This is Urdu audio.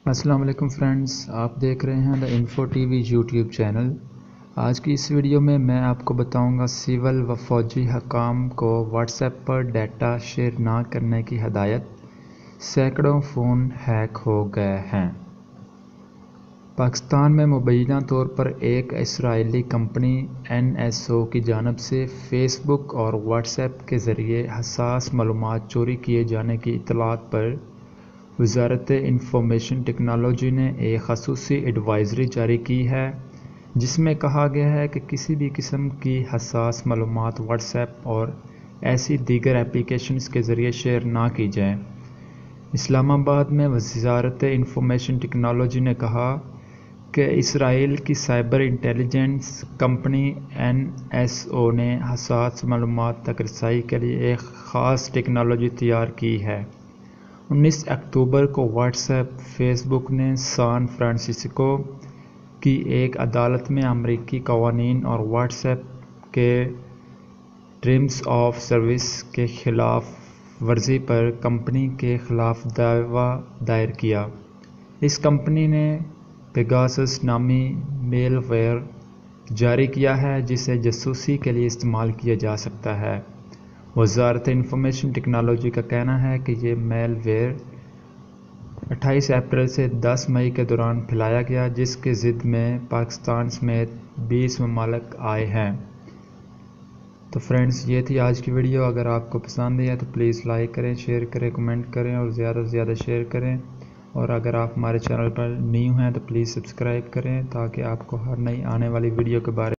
السلام علیکم فرینڈز، آپ دیکھ رہے ہیں the info T V YouTube channel. آج کی اس ویڈیو میں آپ کو بتاؤں گا سول و فوجی حکام کو واٹس ایپ پر ڈیٹا شیئر نہ کرنے کی ہدایت، سینکڑوں فون ہیک ہو گئے ہیں۔ پاکستان میں مبینہ طور پر ایک اسرائیلی کمپنی NSO کی جانب سے فیس بک اور واٹس ایپ کے ذریعے حساس معلومات چوری کیے جانے کی اطلاعات پر وزارت انفارمیشن ٹیکنالوجی نے ایک خصوصی ایڈوائزری جاری کی ہے، جس میں کہا گیا ہے کہ کسی بھی قسم کی حساس معلومات واٹس ایپ اور ایسی دیگر ایپلیکیشنز کے ذریعے شیئر نہ کی جائیں۔ اسلام آباد میں وزارت انفارمیشن ٹیکنالوجی نے کہا کہ اسرائیل کی سائبر انٹیلیجنس کمپنی NSO نے حساس معلومات تک رسائی کے لیے ایک خاص ٹیکنالوجی تیار کی ہے۔ 19 اکتوبر کو واٹس ایپ فیس بک نے سان فرانسسکو کی ایک عدالت میں امریکی قوانین اور واٹس ایپ کے ٹرمز آف سروس کے خلاف ورزی پر کمپنی کے خلاف دعویٰ دائر کیا۔ اس کمپنی نے پیگاسس نامی میل ویئر جاری کیا ہے جسے جاسوسی کے لیے استعمال کیا جا سکتا ہے۔ وزارت انفارمیشن ٹیکنالوجی کا کہنا ہے کہ یہ میل ویئر 28 اپریل سے 10 مئی کے دوران پھیلایا گیا، جس کے ضد میں پاکستان سمیت 20 ممالک آئے ہیں۔ تو فرینڈز، یہ تھی آج کی ویڈیو۔ اگر آپ کو پسند ہے تو پلیز لائک کریں، شیئر کریں، کمنٹ کریں اور زیادہ سے زیادہ شیئر کریں، اور اگر آپ ہمارے چینل پر نیو ہیں تو پلیز سبسکرائب کریں تاکہ آپ کو ہر نئی آنے والی ویڈیو کے بارے